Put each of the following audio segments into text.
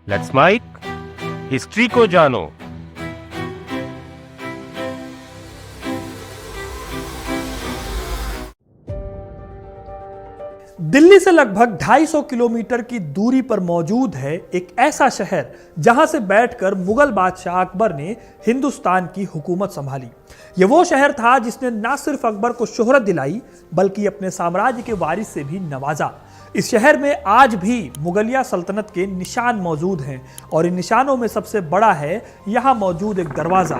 Let's mic history को जानो। दिल्ली से लगभग 250 किलोमीटर की दूरी पर मौजूद है एक ऐसा शहर जहां से बैठकर मुगल बादशाह अकबर ने हिंदुस्तान की हुकूमत संभाली। यह वो शहर था जिसने न सिर्फ अकबर को शोहरत दिलाई बल्कि अपने साम्राज्य के वारिस से भी नवाजा। इस शहर में आज भी मुगलिया सल्तनत के निशान मौजूद हैं और इन निशानों में सबसे बड़ा है यहां मौजूद एक दरवाजा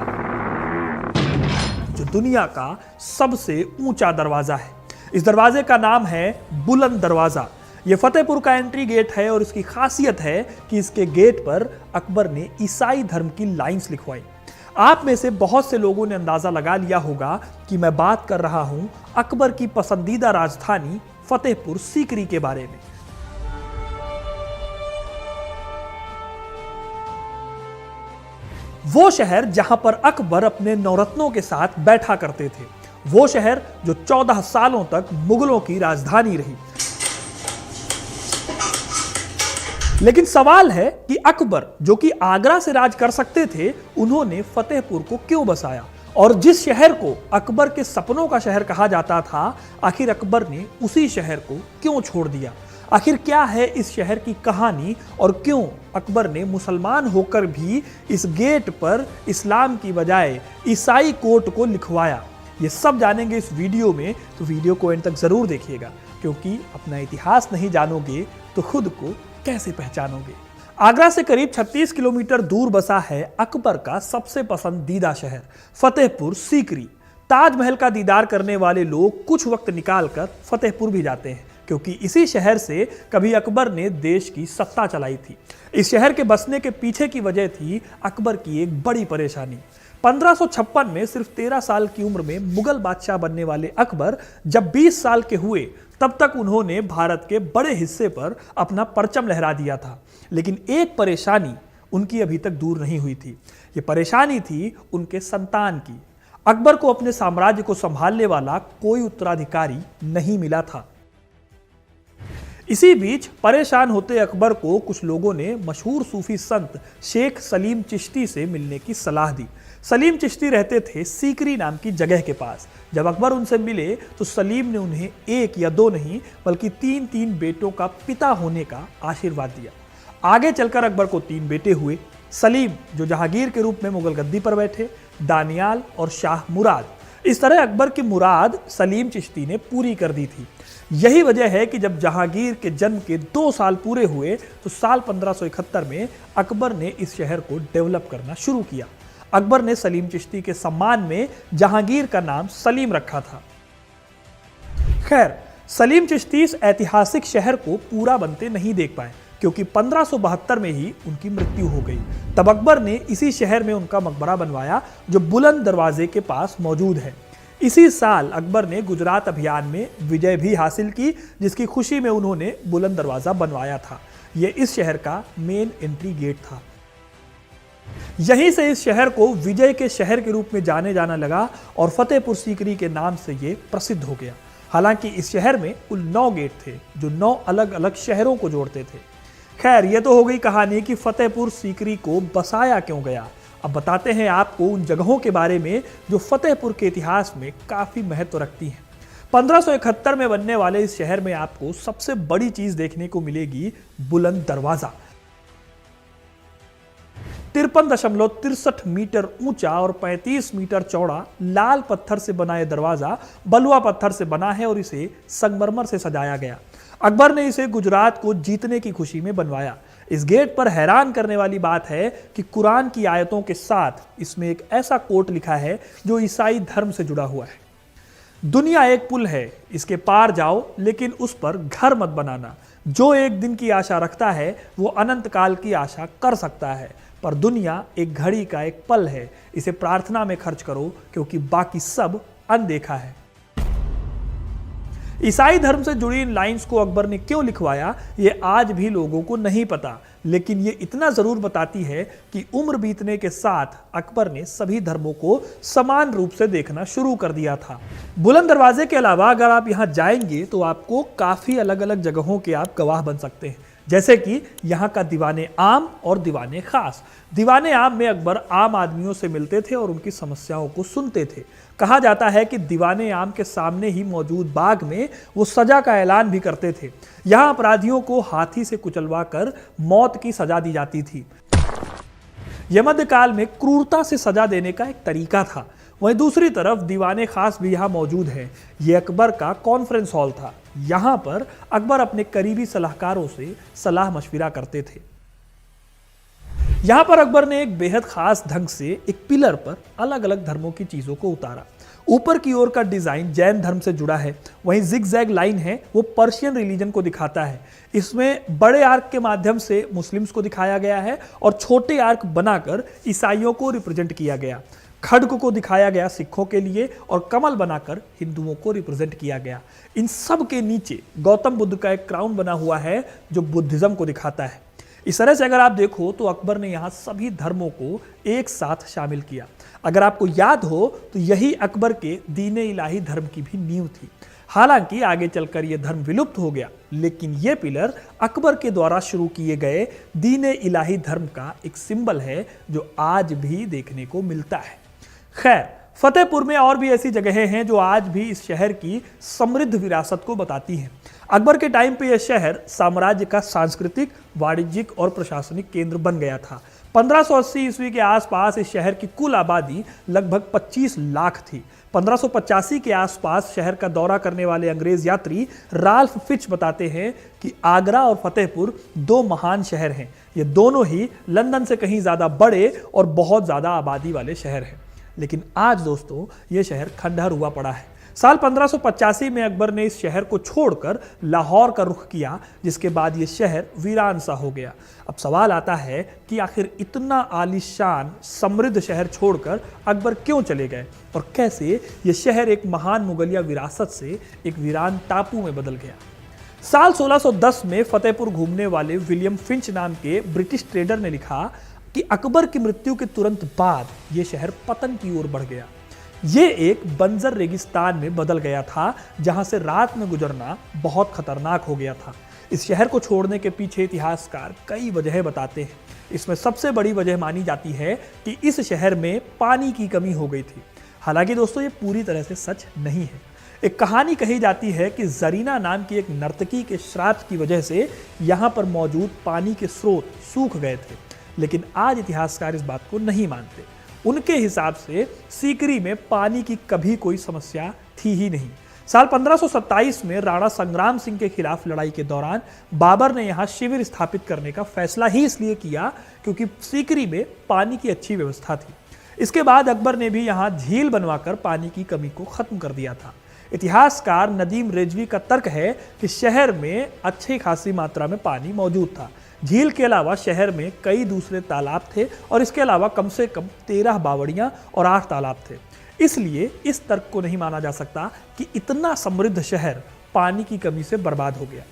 जो दुनिया का सबसे ऊंचा दरवाजा है। इस दरवाजे का नाम है बुलंद दरवाजा। यह फतेहपुर का एंट्री गेट है और इसकी खासियत है कि इसके गेट पर अकबर ने ईसाई धर्म की लाइंस लिखवाई। आप में से बहुत से लोगों ने अंदाजा लगा लिया होगा कि मैं बात कर रहा हूं अकबर की पसंदीदा राजधानी फतेहपुर सीकरी के बारे में। वो शहर जहां पर अकबर अपने नौरत्नों के साथ बैठा करते थे, वो शहर जो 14 सालों तक मुगलों की राजधानी रही। लेकिन सवाल है कि अकबर जो कि आगरा से राज कर सकते थे, उन्होंने फतेहपुर को क्यों बसाया और जिस शहर को अकबर के सपनों का शहर कहा जाता था, आखिर अकबर ने उसी शहर को क्यों छोड़ दिया। आखिर क्या है इस शहर की कहानी और क्यों अकबर ने मुसलमान होकर भी इस गेट पर इस्लाम की बजाय ईसाई कोट को लिखवाया, ये सब जानेंगे इस वीडियो में। तो वीडियो को एंड तक जरूर देखिएगा, क्योंकि अपना इतिहास नहीं जानोगे तो खुद को कैसे पहचानोगे। आगरा से करीब 36 किलोमीटर दूर बसा है अकबर का सबसे पसंदीदा शहर फतेहपुर सीकरी। ताजमहल का दीदार करने वाले लोग कुछ वक्त निकालकर फतेहपुर भी जाते हैं, क्योंकि इसी शहर से कभी अकबर ने देश की सत्ता चलाई थी। इस शहर के बसने के पीछे की वजह थी अकबर की एक बड़ी परेशानी। 1556 में सिर्फ 13 साल की उम्र में मुगल बादशाह बनने वाले अकबर जब 20 साल के हुए, तब तक उन्होंने भारत के बड़े हिस्से पर अपना परचम लहरा दिया था। लेकिन एक परेशानी उनकी अभी तक दूर नहीं हुई थी। ये परेशानी थी उनके संतान की। अकबर को अपने साम्राज्य को संभालने वाला कोई उत्तराधिकारी नहीं मिला था। इसी बीच परेशान होते अकबर को कुछ लोगों ने मशहूर सूफी संत शेख सलीम चिश्ती से मिलने की सलाह दी। सलीम चिश्ती रहते थे सीकरी नाम की जगह के पास। जब अकबर उनसे मिले तो सलीम ने उन्हें 1 या 2 नहीं बल्कि 3 बेटों का पिता होने का आशीर्वाद दिया। आगे चलकर अकबर को 3 बेटे हुए। सलीम जो जहांगीर के रूप में मुगल गद्दी पर बैठे, दानियाल और शाह मुराद। इस तरह अकबर की मुराद सलीम चिश्ती ने पूरी कर दी थी। यही वजह है कि जब जहांगीर के जन्म के 2 साल पूरे हुए तो साल 1571 में अकबर ने इस शहर को डेवलप करना शुरू किया। अकबर ने सलीम चिश्ती के सम्मान में जहांगीर का नाम सलीम रखा था। खैर, सलीम चिश्ती इस ऐतिहासिक शहर को पूरा बनते नहीं देख पाए, क्योंकि 1572 में ही उनकी मृत्यु हो गई। तब अकबर ने इसी शहर में उनका मकबरा बनवाया जो बुलंद दरवाजे के पास मौजूद है। इसी साल अकबर ने गुजरात अभियान में विजय भी हासिल की, जिसकी खुशी में उन्होंने बुलंद दरवाजा बनवाया था। यह इस शहर का मेन एंट्री गेट था। यहीं से इस शहर को विजय के शहर के रूप में जाने जाना लगा और फतेहपुर सीकरी के नाम से यह प्रसिद्ध हो गया। हालांकि इस शहर में कुल 9 गेट थे जो 9 अलग अलग शहरों को जोड़ते थे। खैर, यह तो हो गई कहानी कि फतेहपुर सीकरी को बसाया क्यों गया। अब बताते हैं आपको उन जगहों के बारे में जो फतेहपुर के इतिहास में काफी महत्व रखती हैं। 1571 में बनने वाले इस शहर में आपको सबसे बड़ी चीज देखने को मिलेगी बुलंद दरवाजा। 53.63 मीटर ऊंचा और 35 मीटर चौड़ा लाल पत्थर से बना यह दरवाजा बलुआ पत्थर से बना है और इसे संगमरमर से सजाया गया। अकबर ने इसे गुजरात को जीतने की खुशी में बनवाया। इस गेट पर हैरान करने वाली बात है कि कुरान की आयतों के साथ इसमें एक ऐसा कोट लिखा है जो ईसाई धर्म से जुड़ा हुआ है। दुनिया एक पुल है, इसके पार जाओ लेकिन उस पर घर मत बनाना। जो एक दिन की आशा रखता है वो अनंत काल की आशा कर सकता है, पर दुनिया एक घड़ी का एक पल है। इसे प्रार्थना में खर्च करो क्योंकि बाकी सब अनदेखा है। ईसाई धर्म से जुड़ी इन लाइंस को अकबर ने क्यों लिखवाया, ये आज भी लोगों को नहीं पता, लेकिन ये इतना जरूर बताती है कि उम्र बीतने के साथ अकबर ने सभी धर्मों को समान रूप से देखना शुरू कर दिया था। बुलंद दरवाजे के अलावा अगर आप यहाँ जाएंगे तो आपको काफी अलग अलग जगहों के आप गवाह बन सकते हैं, जैसे कि यहाँ का दीवाने आम और दीवाने खास। दीवाने आम में अकबर आम आदमियों से मिलते थे और उनकी समस्याओं को सुनते थे। कहा जाता है कि दीवाने आम के सामने ही मौजूद बाग में वो सजा का ऐलान भी करते थे। यहाँ अपराधियों को हाथी से कुचलवा कर मौत की सजा दी जाती थी। यह मध्यकाल में क्रूरता से सजा देने का एक तरीका था। वहीं दूसरी तरफ दीवाने खास भी यहाँ मौजूद है। ये अकबर का कॉन्फ्रेंस हॉल था। यहाँ पर अकबर अपने करीबी सलाहकारों से सलाह मशविरा करते थे। यहाँ पर अकबर ने एक बेहद खास ढंग से एक पिलर पर अलग अलग धर्मों की चीजों को उतारा। ऊपर की ओर का डिजाइन जैन धर्म से जुड़ा है, वहीं जिग-जैग लाइन है वो पर्शियन रिलीजन को दिखाता है। इसमें बड़े आर्क के माध्यम से मुस्लिम्स को दिखाया गया है और छोटे आर्क बनाकर ईसाइयों को रिप्रेजेंट किया गया। खड्ग को दिखाया गया सिखों के लिए और कमल बनाकर हिंदुओं को रिप्रेजेंट किया गया। इन सब के नीचे गौतम बुद्ध का एक क्राउन बना हुआ है जो बुद्धिज्म को दिखाता है। इस तरह से अगर आप देखो तो अकबर ने यहाँ सभी धर्मों को एक साथ शामिल किया। अगर आपको याद हो तो यही अकबर के दीन इलाही धर्म की भी नींव थी। हालांकि आगे चलकर यह धर्म विलुप्त हो गया, लेकिन यह पिलर अकबर के द्वारा शुरू किए गए दीन इलाही धर्म का एक सिंबल है जो आज भी देखने को मिलता है। खैर, फतेहपुर में और भी ऐसी जगहें हैं जो आज भी इस शहर की समृद्ध विरासत को बताती हैं। अकबर के टाइम पे यह शहर साम्राज्य का सांस्कृतिक, वाणिज्यिक और प्रशासनिक केंद्र बन गया था। 1580 ईस्वी के आसपास इस शहर की कुल आबादी लगभग 25 लाख थी। 1585 के आसपास शहर का दौरा करने वाले अंग्रेज यात्री राल्फ फिच बताते हैं कि आगरा और फतेहपुर दो महान शहर हैं। ये दोनों ही लंदन से कहीं ज़्यादा बड़े और बहुत ज़्यादा आबादी वाले शहर हैं। लेकिन आज दोस्तों ये शहर खंडहर हुआ पड़ा है। साल 1585 में अकबर ने इस शहर को छोड़कर लाहौर का रुख किया, जिसके बाद ये शहर वीरान सा हो गया। अब सवाल आता है कि आखिर इतना आलीशान समृद्ध शहर छोड़कर अकबर क्यों चले गए और कैसे ये शहर एक महान मुगलिया विरासत से एक वीरान टापू में बदल गया। साल 1610 में फतेहपुर घूमने वाले विलियम फिंच नाम के ब्रिटिश ट्रेडर ने लिखा कि अकबर की मृत्यु के तुरंत बाद यह शहर पतन की ओर बढ़ गया। ये एक बंजर रेगिस्तान में बदल गया था, जहां से रात में गुजरना बहुत खतरनाक हो गया था। इस शहर को छोड़ने के पीछे इतिहासकार कई वजह बताते हैं। इसमें सबसे बड़ी वजह मानी जाती है कि इस शहर में पानी की कमी हो गई थी। हालांकि दोस्तों ये पूरी तरह से सच नहीं है। एक कहानी कही जाती है कि जरीना नाम की एक नर्तकी के श्राप की वजह से यहाँ पर मौजूद पानी के स्रोत सूख गए थे, लेकिन आज इतिहासकार इस बात को नहीं मानते। उनके हिसाब से सीकरी में पानी की कभी कोई समस्या थी ही नहीं। साल 1527 में राणा संग्राम सिंह के खिलाफ लड़ाई के दौरान बाबर ने यहाँ शिविर स्थापित करने का फैसला ही इसलिए किया क्योंकि सीकरी में पानी की अच्छी व्यवस्था थी। इसके बाद अकबर ने भी यहाँ झील बनवाकर पानी की कमी को खत्म कर दिया था। इतिहासकार नदीम रिजवी का तर्क है कि शहर में अच्छी खासी मात्रा में पानी मौजूद था। झील के अलावा शहर में कई दूसरे तालाब थे और इसके अलावा कम से कम 13 बावड़ियां और 8 तालाब थे। इसलिए इस तर्क को नहीं माना जा सकता कि इतना समृद्ध शहर पानी की कमी से बर्बाद हो गया।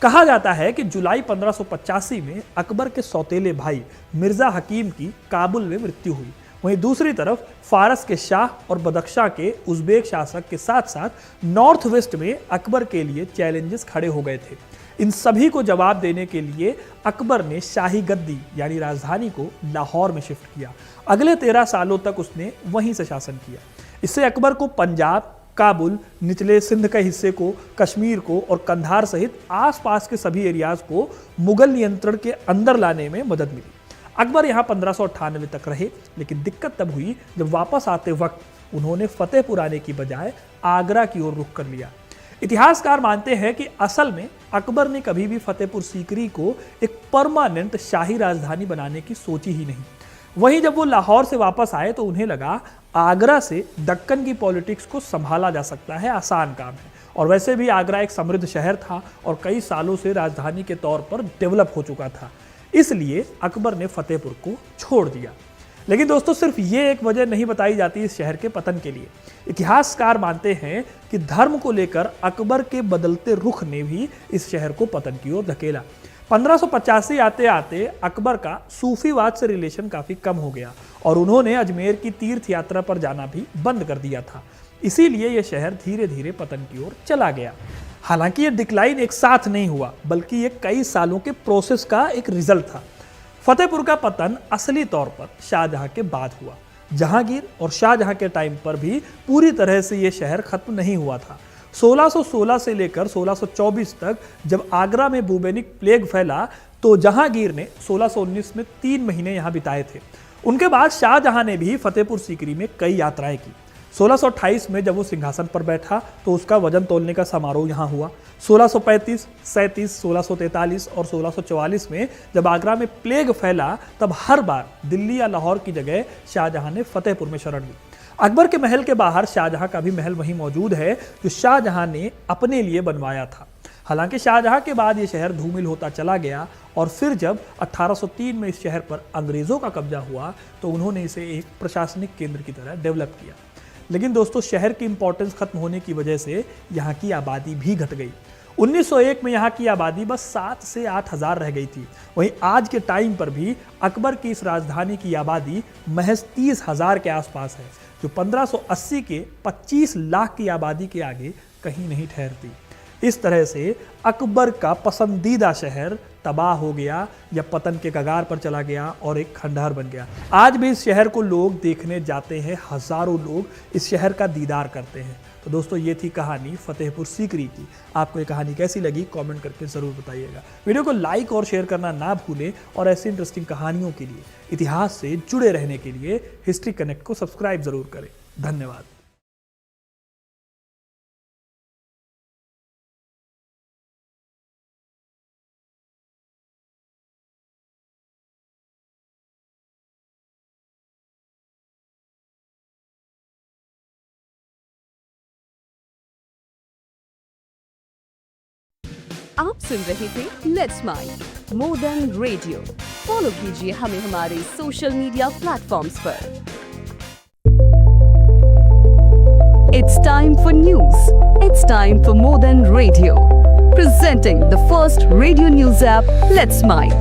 कहा जाता है कि जुलाई 1585 में अकबर के सौतेले भाई मिर्जा हकीम की काबुल में मृत्यु हुई। वहीं दूसरी तरफ फारस के शाह और बदख्शां के उज़्बेक शासक के साथ साथ नॉर्थ वेस्ट में अकबर के लिए चैलेंजेस खड़े हो गए थे। इन सभी को जवाब देने के लिए अकबर ने शाही गद्दी यानी राजधानी को लाहौर में शिफ्ट किया। अगले 13 सालों तक उसने वहीं से शासन किया। इससे अकबर को पंजाब, काबुल, निचले सिंध के हिस्से को, कश्मीर को और कंधार सहित आसपास के सभी एरियाज को मुगल नियंत्रण के अंदर लाने में मदद मिली। अकबर यहाँ 1598 तक रहे, लेकिन दिक्कत तब हुई जब वापस आते वक्त उन्होंने फतेहपुर आने की बजाय आगरा की ओर रुख कर लिया। इतिहासकार मानते हैं कि असल में अकबर ने कभी भी फतेहपुर सीकरी को एक परमानेंट शाही राजधानी बनाने की सोची ही नहीं। वहीं जब वो लाहौर से वापस आए तो उन्हें लगा आगरा से दक्कन की पॉलिटिक्स को संभाला जा सकता है, आसान काम है। और वैसे भी आगरा एक समृद्ध शहर था और कई सालों से राजधानी के तौर पर डेवलप हो चुका था। इसलिए अकबर ने फतेहपुर को छोड़ दिया। लेकिन दोस्तों सिर्फ ये एक वजह नहीं बताई जाती इस शहर के पतन के लिए। इतिहासकार मानते हैं कि धर्म को लेकर अकबर के बदलते रुख ने भी इस शहर को पतन की ओर धकेला। 1585 आते आते अकबर का सूफीवाद से रिलेशन काफी कम हो गया और उन्होंने अजमेर की तीर्थ यात्रा पर जाना भी बंद कर दिया था। इसीलिए यह शहर धीरे धीरे पतन की ओर चला गया। हालांकि ये डिक्लाइन एक साथ नहीं हुआ, बल्कि ये कई सालों के प्रोसेस का एक रिजल्ट था। फतेहपुर का पतन असली तौर पर शाहजहां के बाद हुआ। जहांगीर और शाहजहां के टाइम पर भी पूरी तरह से ये शहर खत्म नहीं हुआ था। 1616 से लेकर 1624 तक जब आगरा में बुबेनिक प्लेग फैला तो जहांगीर ने 1619 में 3 महीने यहाँ बिताए थे। उनके बाद शाहजहां ने भी फतेहपुर सीकरी में कई यात्राएं की। 1628 में जब वो सिंहासन पर बैठा तो उसका वजन तोलने का समारोह यहाँ हुआ। 1635, 37, 1643 और 1644 में जब आगरा में प्लेग फैला तब हर बार दिल्ली या लाहौर की जगह शाहजहां ने फतेहपुर में शरण ली। अकबर के महल के बाहर शाहजहां का भी महल वहीं मौजूद है जो शाहजहां ने अपने लिए बनवाया था। हालांकि शाहजहां के बाद ये शहर धूमिल होता चला गया और फिर जब 1803 में इस शहर पर अंग्रेज़ों का कब्जा हुआ तो उन्होंने इसे एक प्रशासनिक केंद्र की तरह डेवलप किया। लेकिन दोस्तों, शहर की इंपॉर्टेंस खत्म होने की वजह से यहाँ की आबादी भी घट गई। 1901 में यहाँ की आबादी बस 7 से 8 हज़ार रह गई थी। वहीं आज के टाइम पर भी अकबर की इस राजधानी की आबादी महज 30 हज़ार के आसपास है, जो 1580 के 25 लाख की आबादी के आगे कहीं नहीं ठहरती। इस तरह से अकबर का पसंदीदा शहर तबाह हो गया या पतन के कगार पर चला गया और एक खंडहर बन गया। आज भी इस शहर को लोग देखने जाते हैं, हजारों लोग इस शहर का दीदार करते हैं। तो दोस्तों, ये थी कहानी फतेहपुर सीकरी की। आपको ये कहानी कैसी लगी कमेंट करके ज़रूर बताइएगा। वीडियो को लाइक और शेयर करना ना भूलें और ऐसी इंटरेस्टिंग कहानियों के लिए, इतिहास से जुड़े रहने के लिए हिस्ट्री कनेक्ट को सब्सक्राइब ज़रूर करें। धन्यवाद। आप सुन रहे थे let's mind more than radio. Follow कीजिए हमें हमारे सोशल मीडिया प्लेटफॉर्म्स पर। It's time for news. It's time for more than radio. Presenting the first radio news app, Let's Mic.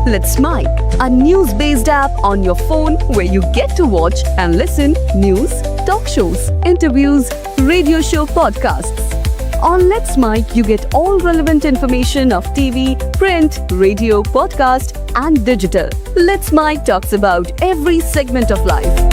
Let's Mic, a news-based app on your phone where you get to watch and listen news, talk shows, interviews, radio show podcasts. On Let's Mic, you get all relevant information of TV, print, radio, podcast, and digital. Let's Mic talks about every segment of life.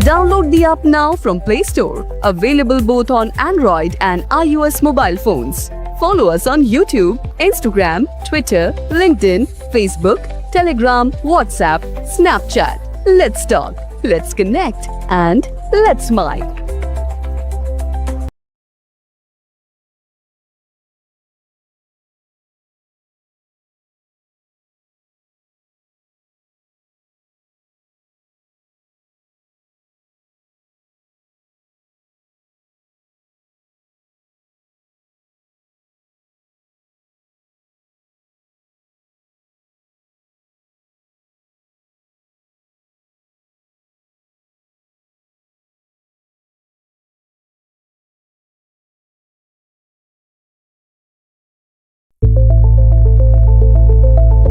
Download the app now from Play Store. Available both on Android and iOS mobile phones. Follow us on YouTube, Instagram, Twitter, LinkedIn, Facebook, Telegram, WhatsApp, Snapchat. Let's talk, let's connect, and let's mic.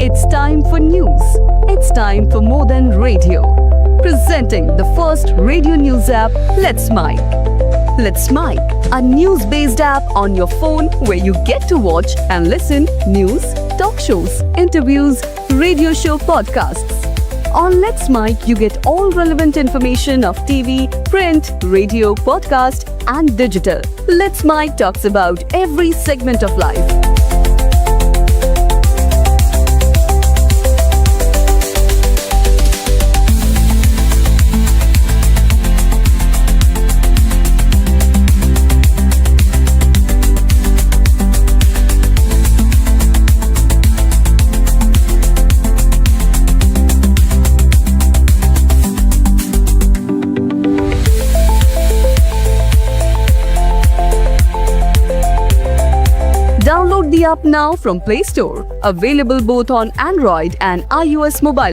It's time for news. It's time for more than radio. Presenting the first radio news app, Let's Mic. Let's Mic, a news-based app on your phone where you get to watch and listen news, talk shows, interviews, radio show podcasts. On Let's Mic, you get all relevant information of TV, print, radio, podcast, and digital. Let's Mic talks about every segment of life. now from Play Store. Available both on Android and iOS mobile.